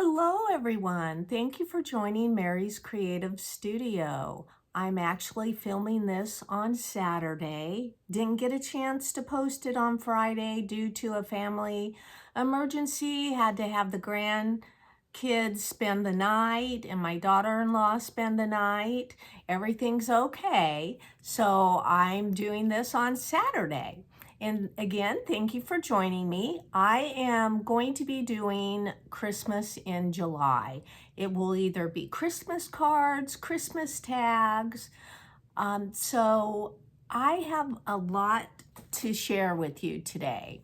Hello, everyone. Thank you for joining Mary's Creative Studio. I'm actually filming this on Saturday. Didn't get a chance to post it on Friday due to a family emergency. Had to have the grandkids spend the night and my daughter-in-law spend the night. Everything's okay. So I'm doing this on Saturday. And again, thank you for joining me. I am going to be doing Christmas in July. It will either be Christmas cards, Christmas tags. So I have a lot to share with you today.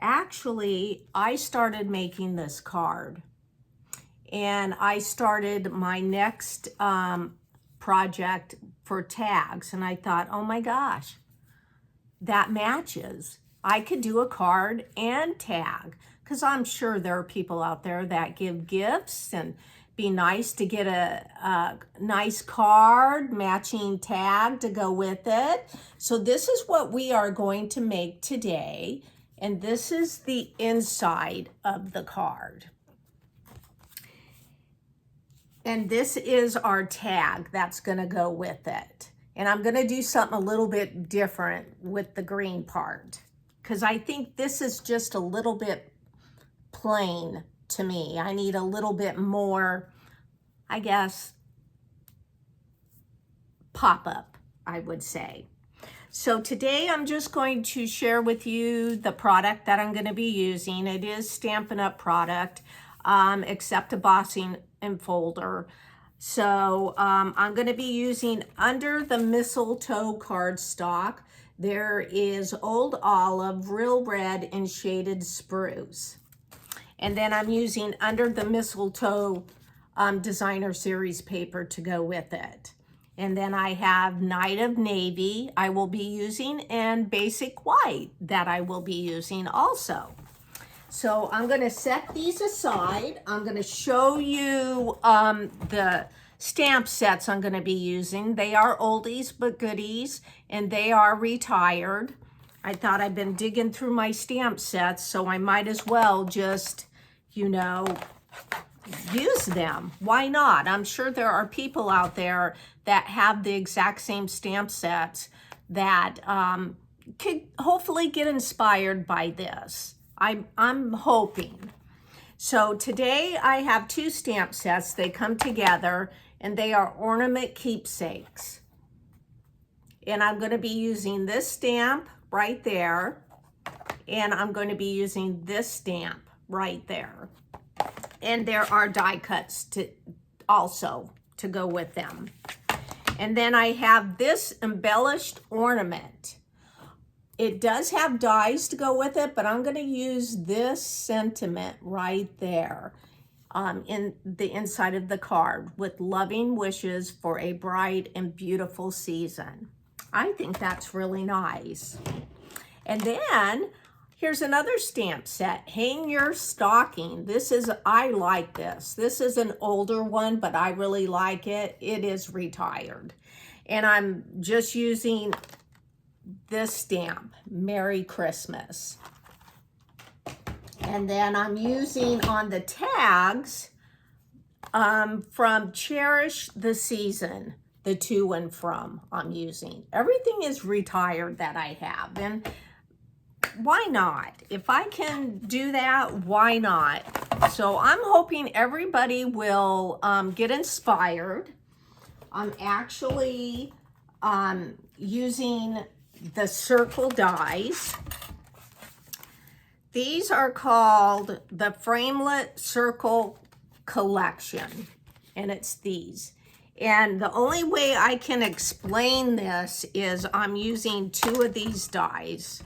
Actually, I started making this card and I started my next project for tags. And I thought, oh my gosh, that matches. I could do a card and tag because I'm sure there are people out there that give gifts and be nice to get a nice card, matching tag to go with it. So this is what we are going to make today. And this is the inside of the card. And this is our tag that's going to go with it. And I'm going to do something a little bit different with the green part because I think this is just a little bit plain to me. I need a little bit more, I guess, pop-up, I would say. So today I'm just going to share with you the product that I'm going to be using. It is Stampin' Up! Product, except embossing and folder. So I'm going to be using under the mistletoe cardstock. There is Old Olive, Real Red, and Shaded Spruce. And then I'm using under the mistletoe designer series paper to go with it. And then I have Night of Navy I will be using and Basic White that I will be using also. So I'm going to set these aside. I'm going to show you the stamp sets I'm going to be using. They are oldies but goodies, and they are retired. I thought I've been digging through my stamp sets, so I might as well just, you know, use them. Why not? I'm sure there are people out there that have the exact same stamp sets that could hopefully get inspired by this. I'm hoping. So today I have two stamp sets. They come together and they are ornament keepsakes. And I'm going to be using this stamp right there. And I'm going to be using this stamp right there. And there are die cuts to also to go with them. And then I have this embellished ornament. It does have dies to go with it, but I'm going to use this sentiment right there in the inside of the card with loving wishes for a bright and beautiful season. I think that's really nice. And then here's another stamp set, Hang Your Stocking. I like this. This is an older one, but I really like it. It is retired. And I'm just using this stamp, Merry Christmas. And then I'm using on the tags from Cherish the Season, the to and from I'm using. Everything is retired that I have, and why not? If I can do that, why not? So I'm hoping everybody will get inspired. I'm actually using the circle dies. These are called the Framelit Circle Collection, and it's these. And the only way I can explain this is I'm using two of these dies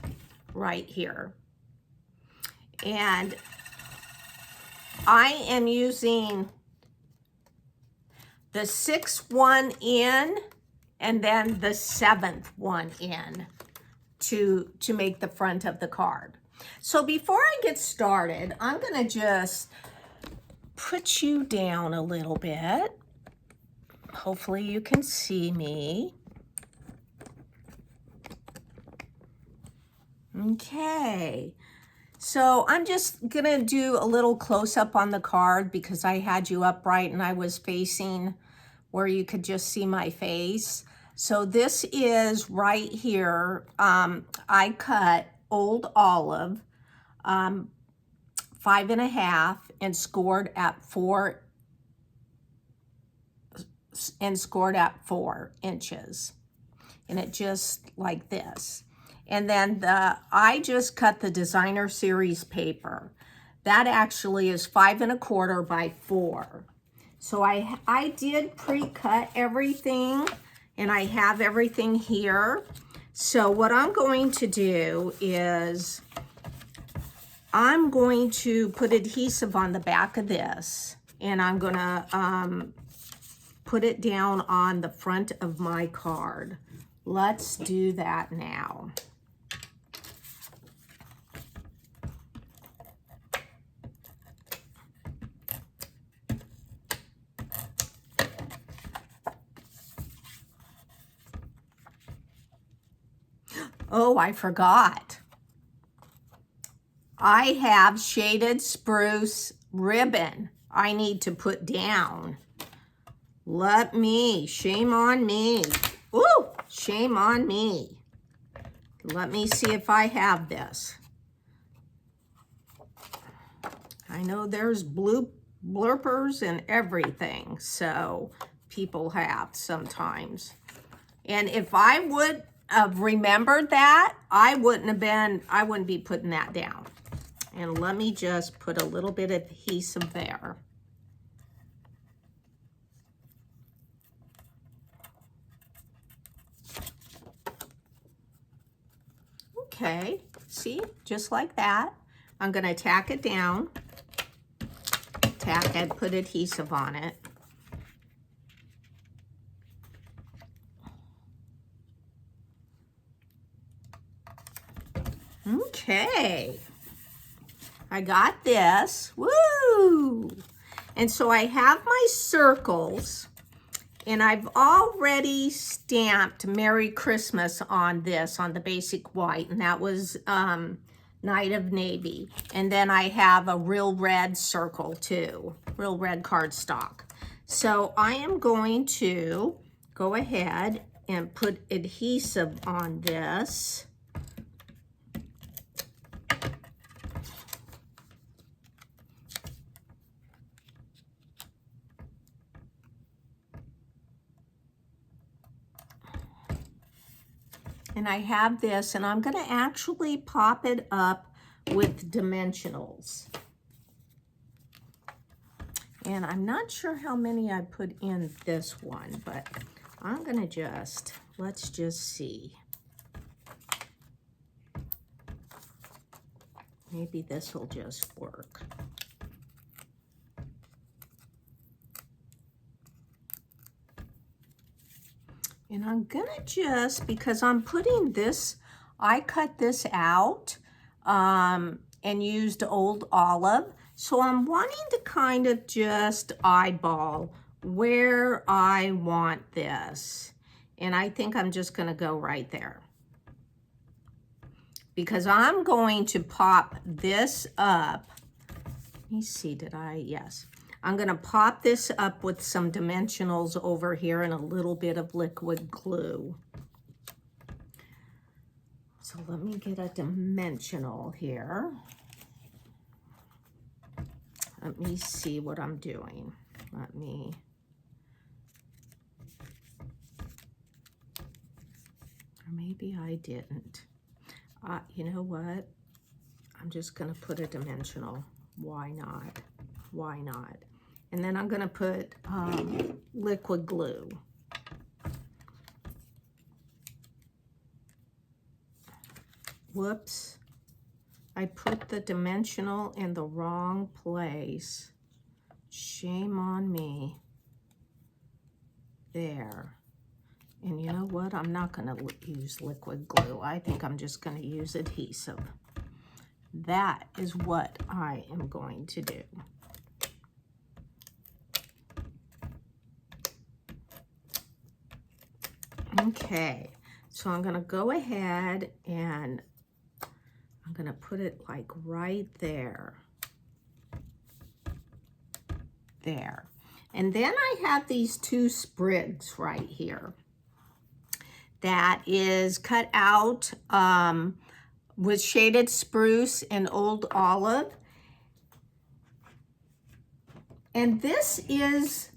right here. And I am using the 6th one in and then the 7th one in to make the front of the card. So before I get started, I'm going to just put you down a little bit. Hopefully you can see me. Okay. So I'm just gonna do a little close-up on the card because I had you upright and I was facing where you could just see my face. So this is right here. I cut old olive 5.5 and scored at 4 inches, and it just like this. And then I just cut the designer series paper. That actually is 5.25 by 4. So I did pre-cut everything, and I have everything here. So what I'm going to do is I'm going to put adhesive on the back of this, and I'm gonna put it down on the front of my card. Let's do that now. Oh, I forgot. I have shaded spruce ribbon I need to put down. Shame on me. Ooh, shame on me. Let me see if I have this. I know there's blue blurpers and everything, so people have sometimes. And if I would have remembered that, I wouldn't be putting that down. And let me just put a little bit of adhesive there. Okay, see, just like that. I'm gonna tack it down, tack it, put adhesive on it. Okay, I got this, woo! And so I have my circles, and I've already stamped Merry Christmas on this, on the basic white, and that was Night of Navy. And then I have a real red circle too, real red cardstock. So I am going to go ahead and put adhesive on this. And I have this, and I'm gonna actually pop it up with dimensionals. And I'm not sure how many I put in this one, but I'm gonna let's just see. Maybe this will just work. And I'm gonna because I'm putting this, I cut this out and used old olive. So I'm wanting to kind of just eyeball where I want this. And I think I'm just gonna go right there. Because I'm going to pop this up. Let me see, yes. I'm gonna pop this up with some dimensionals over here and a little bit of liquid glue. So let me get a dimensional here. Let me see what I'm doing. Or maybe I didn't. You know what? I'm just gonna put a dimensional. Why not? Why not? And then I'm gonna put liquid glue. Whoops. I put the dimensional in the wrong place. Shame on me. There. And you know what? I'm not gonna use liquid glue. I think I'm just gonna use adhesive. That is what I am going to do. Okay, so I'm gonna go ahead and I'm going to put it like right there. There. And then I have these 2 sprigs right here that is cut out with shaded spruce and old olive. And this is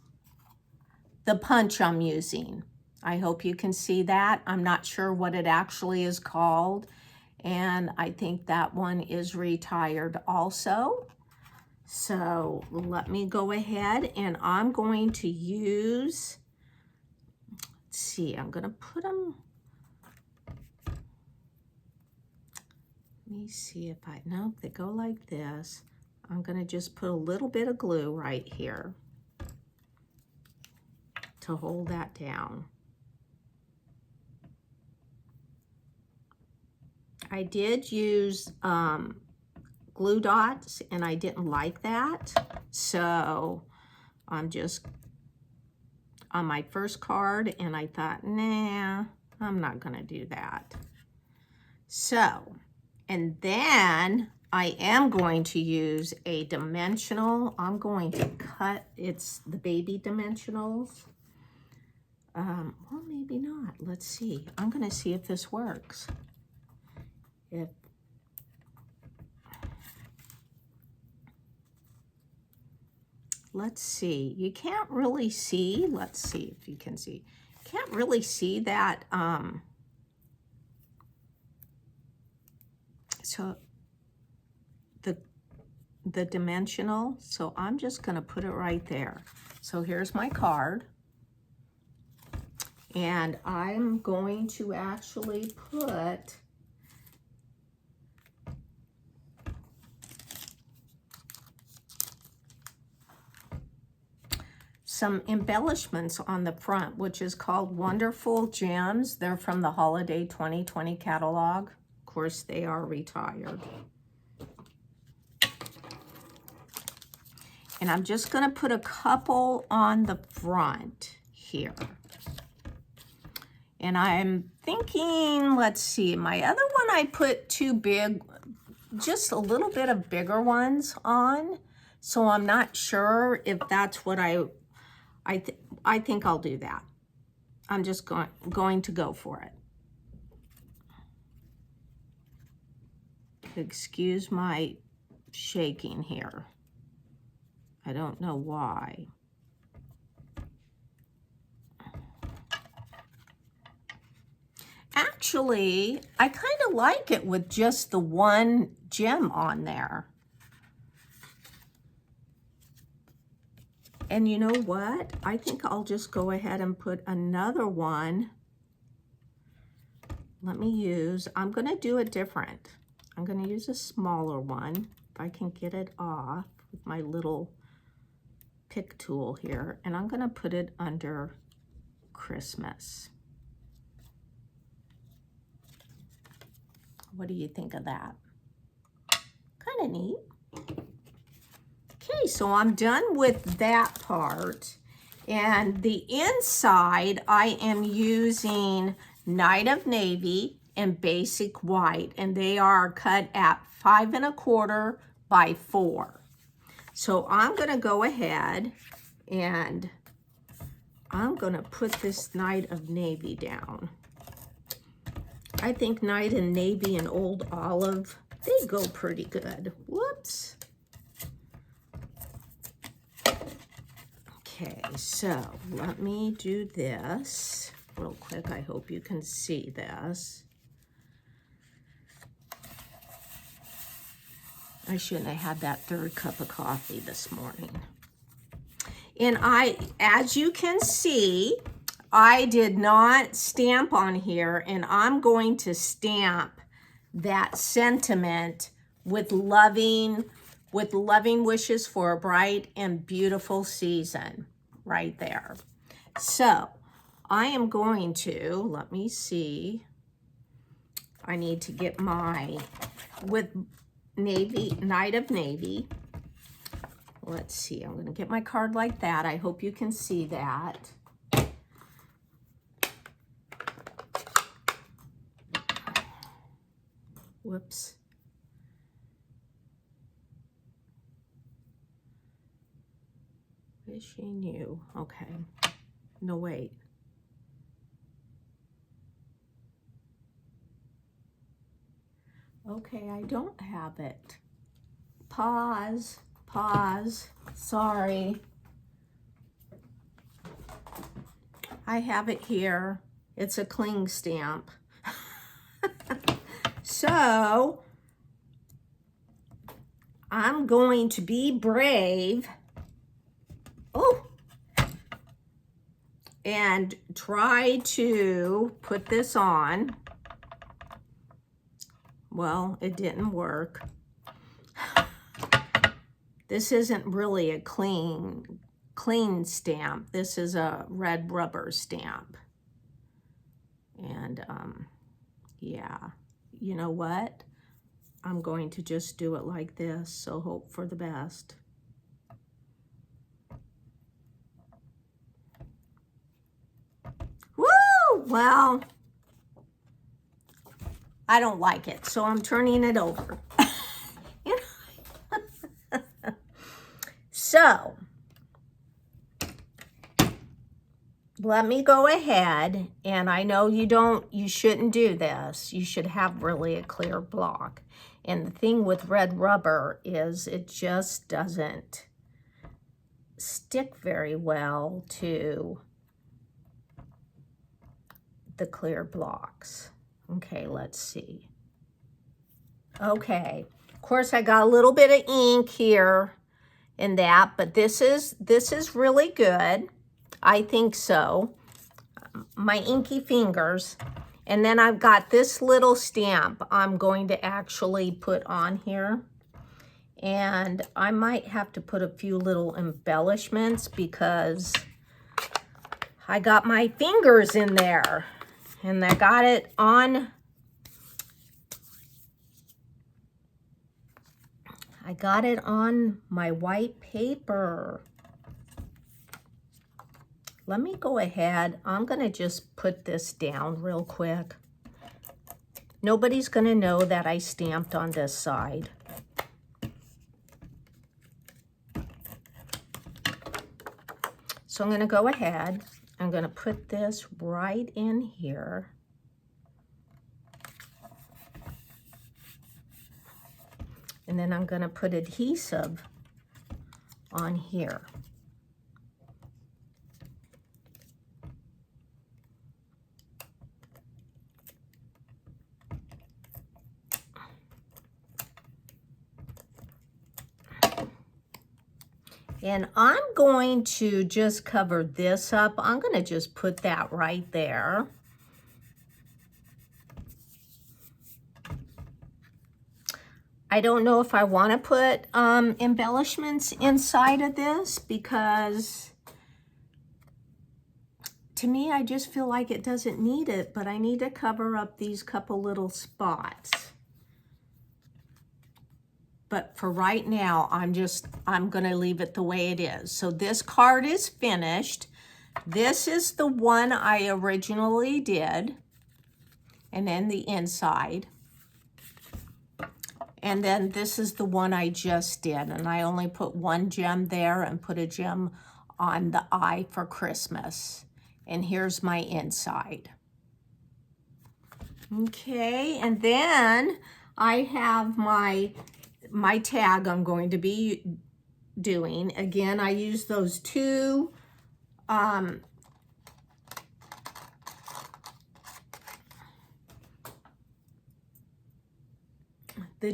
the punch I'm using. I hope you can see that. I'm not sure what it actually is called. And I think that one is retired also. So let me go ahead and I'm going to use, let's see, I'm going to put them, let me see if no, they go like this. I'm going to just put a little bit of glue right here to hold that down. I did use glue dots and I didn't like that, so I'm just on my first card and I thought, nah, I'm not gonna do that. So, and then I am going to use a dimensional. I'm going to cut, it's the baby dimensionals. Well, maybe not. Let's see. I'm gonna see if this works. Let's see, you can't really see, let's see if you can see. You can't really see that, so the dimensional, so I'm just gonna put it right there. So here's my card. And I'm going to actually put some embellishments on the front, which is called Wonderful Gems. They're from the Holiday 2020 catalog. Of course, they are retired. And I'm just going to put a couple on the front here. And I'm thinking, let's see, my other one I put 2 big, just a little bit of bigger ones on. So I'm not sure if that's what I think I'll do that. I'm just going to go for it. Excuse my shaking here. I don't know why. Actually, I kind of like it with just the 1 gem on there. And you know what? I think I'll just go ahead and put another one. I'm going to do it different. I'm going to use a smaller one, if I can get it off with my little pick tool here. And I'm going to put it under Christmas. What do you think of that? Kind of neat. Okay, so I'm done with that part. And the inside, I am using Night of Navy and Basic White, and they are cut at 5 1/4 by 4. So I'm gonna go ahead and I'm gonna put this Night of Navy down. I think Night and Navy and Old Olive, they go pretty good. Whoops. Okay, so let me do this real quick. I hope you can see this. I shouldn't have had that 3rd cup of coffee this morning. And as you can see, I did not stamp on here, and I'm going to stamp that sentiment with loving wishes for a bright and beautiful season right there. So I am going to, let me see, I need to get with Navy, Night of Navy. Let's see, I'm going to get my card like that. I hope you can see that. Whoops. Wishing you, okay. No, wait. Okay, I don't have it. Pause, sorry. I have it here. It's a cling stamp. So, I'm going to be brave. Oh! And try to put this on. Well, it didn't work. This isn't really a clean stamp. This is a red rubber stamp. And yeah, you know what? I'm going to just do it like this, so hope for the best. Woo! Well, I don't like it, so I'm turning it over. So, let me go ahead, and I know you shouldn't do this. You should have really a clear block. And the thing with red rubber is it just doesn't stick very well to the clear blocks. Okay, let's see. Okay, of course I got a little bit of ink here in that, but this is really good. I think so. My inky fingers. And then I've got this little stamp I'm going to actually put on here. And I might have to put a few little embellishments because I got my fingers in there. And I got it on my white paper. Let me go ahead. I'm going to just put this down real quick. Nobody's going to know that I stamped on this side. So I'm going to go ahead. I'm going to put this right in here. And then I'm going to put adhesive on here. And I'm going to just cover this up. I'm going to just put that right there. I don't know if I want to put embellishments inside of this because to me, I just feel like it doesn't need it, but I need to cover up these couple little spots. But for right now, I'm going to leave it the way it is. So this card is finished. This is the one I originally did. And then the inside. And then this is the one I just did. And I only put one gem there and put a gem on the eye for Christmas. And here's my inside. Okay, and then I have my tag I'm going to be doing. Again, I use those two the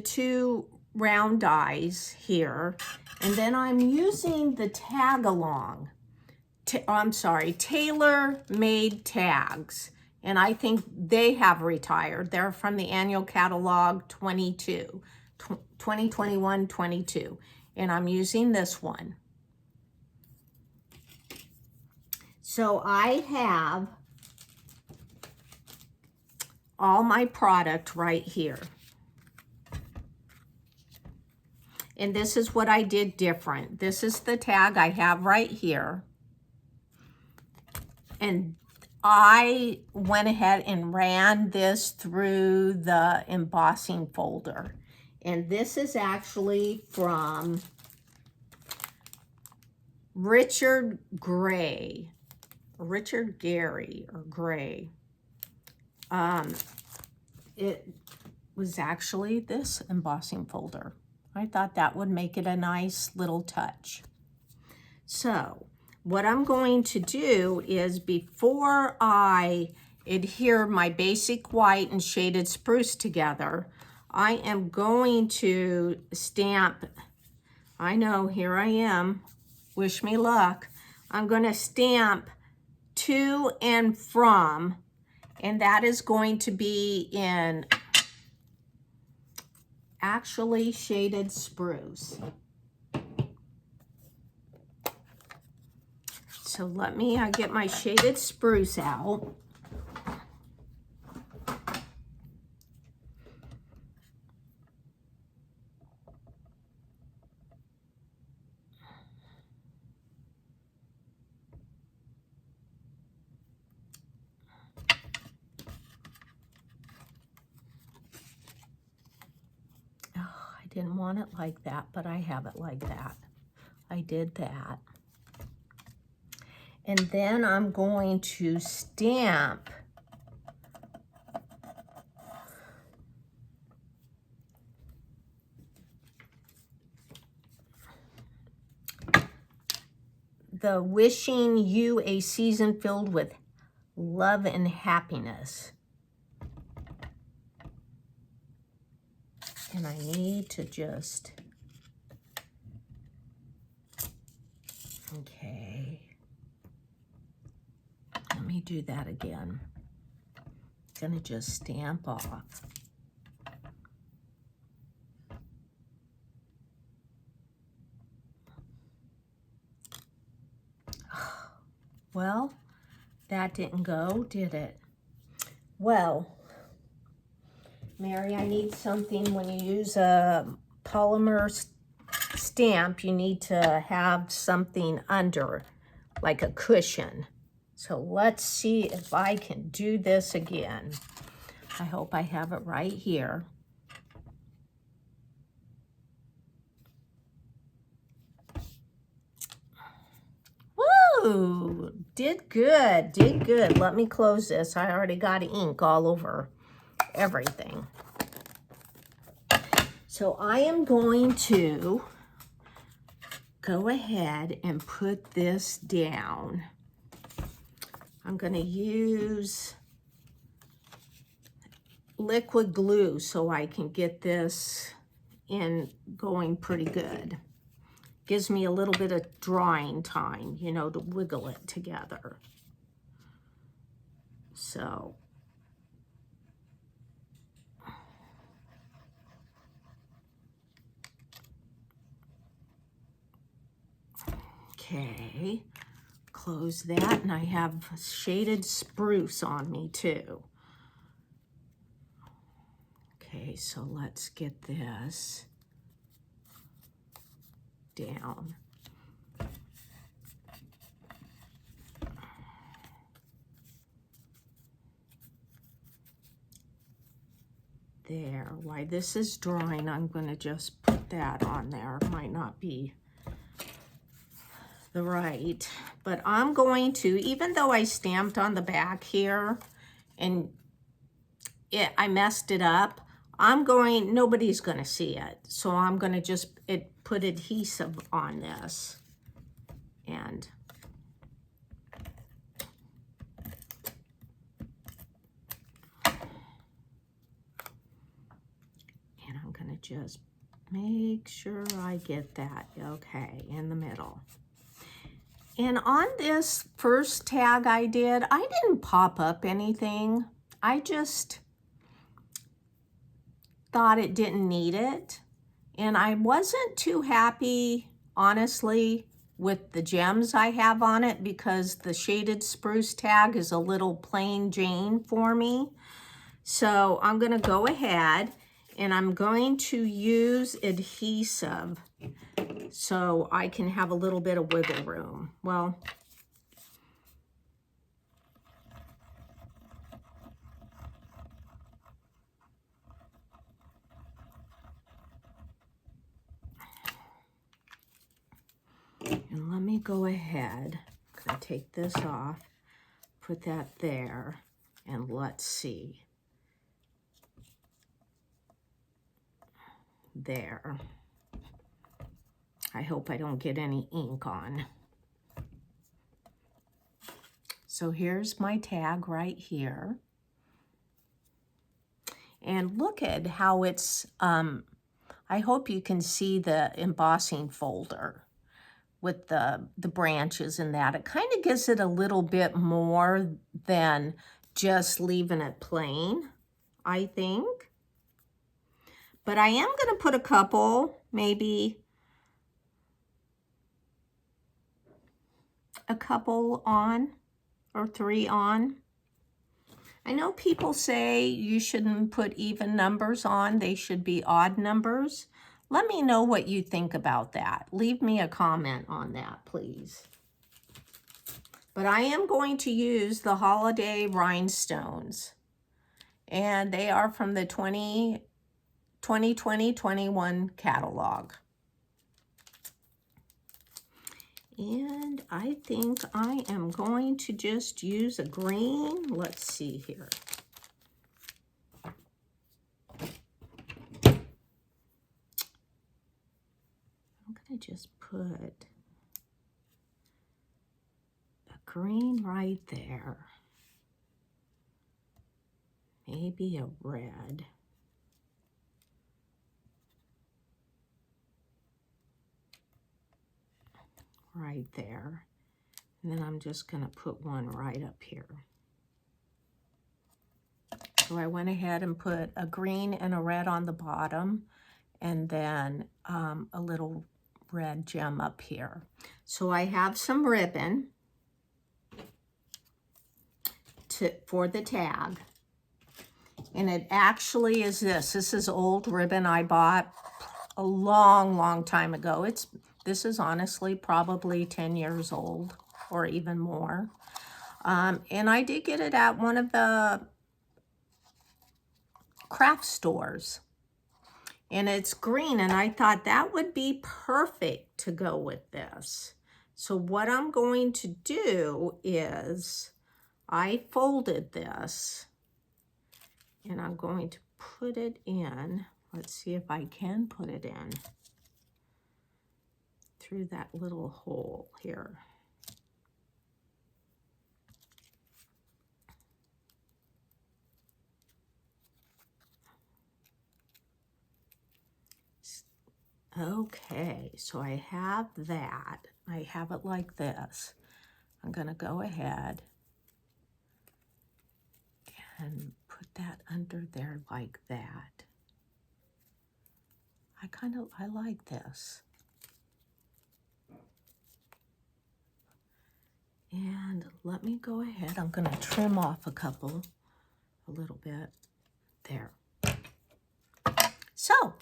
two round dies here, and then I'm using the tag along. I'm sorry, tailor-made tags, and I think they have retired. They're from the annual catalog 2021-22, and I'm using this one. So I have all my product right here. And this is what I did different. This is the tag I have right here. And I went ahead and ran this through the embossing folder. And this is actually from Richard Gray, Richard Gary or Gray. It was actually this embossing folder. I thought that would make it a nice little touch. So what I'm going to do is, before I adhere my basic white and shaded spruce together, I am going to stamp, I know, here I am, wish me luck. I'm going to stamp to and from, and that is going to be in actually shaded spruce. So let me get my shaded spruce out. I didn't want it like that, but I have it like that. I did that. And then I'm going to stamp the wishing you a season filled with love and happiness. And I need to just, okay. Let me do that again. I'm gonna just stamp off. Well, that didn't go, did it? Well, Mary, I need something. When you use a polymer stamp, you need to have something under, like a cushion. So let's see if I can do this again. I hope I have it right here. Woo! Did good, did good. Let me close this. I already got ink all over everything. So I am going to go ahead and put this down. I'm going to use liquid glue so I can get this in going pretty good. Gives me a little bit of drying time, you know, to wiggle it together. So, okay, close that, and I have shaded spruce on me too. Okay, so let's get this down. There. While this is drying, I'm going to just put that on there. Might not be the right, but I'm going to, even though I stamped on the back here and I messed it up, nobody's going to see it. So I'm going to just put adhesive on this. And I'm going to just make sure I get that, okay, in the middle. And on this first tag I didn't pop up anything. I just thought it didn't need it. And I wasn't too happy, honestly, with the gems I have on it, because the shaded spruce tag is a little plain Jane for me. So I'm going to go ahead and I'm going to use adhesive so I can have a little bit of wiggle room. Well, And let me go ahead. I'm going to take this off, put that there, and let's see. There. I hope I don't get any ink on. So here's my tag right here. And look at how it's, I hope you can see the embossing folder with the branches and that. It kind of gives it a little bit more than just leaving it plain, I think. But I am going to put a couple, maybe a couple on or 3 on. I know people say you shouldn't put even numbers on, they should be odd numbers. Let me know what you think about that. Leave me a comment on that, please. But I am going to use the holiday rhinestones. And they are from the 2020-21 catalog. And I think I am going to just use a green. Let's see here. I'm going to just put a green right there. Maybe a red. Right there. And then I'm just going to put one right up here. So I went ahead and put a green and a red on the bottom, and then a little red gem up here. So I have some ribbon for the tag. And it actually is this. This is old ribbon I bought a long, long time ago. This is honestly probably 10 years old or even more. And I did get it at one of the craft stores. And it's green, and I thought that would be perfect to go with this. So what I'm going to do is I folded this, and I'm going to put it in. Let's see if I can put it in through that little hole here. Okay, so I have that. I have it like this. I'm going to go ahead and put that under there like that. I like this. And let me go ahead. I'm going to trim off a little bit there. So,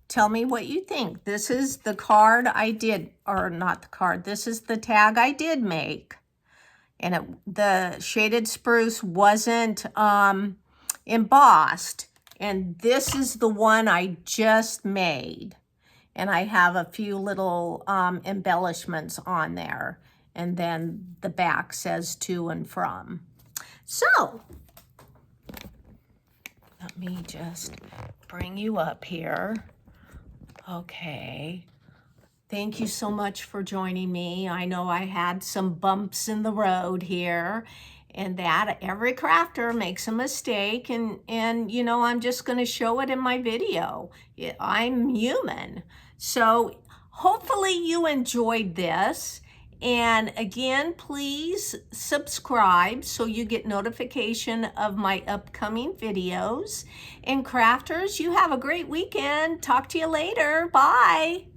tell me what you think. This is the card I did, or not the card. This is the tag I did make. And the shaded spruce wasn't embossed. And this is the one I just made. And I have a few little embellishments on there. And then the back says to and from. So, let me just bring you up here. Okay. Thank you so much for joining me. I know I had some bumps in the road here, and that every crafter makes a mistake, and you know, I'm just going to show it in my video. I'm human. So hopefully you enjoyed this. And again, please subscribe so you get notification of my upcoming videos. And crafters, you have a great weekend. Talk to you later. Bye.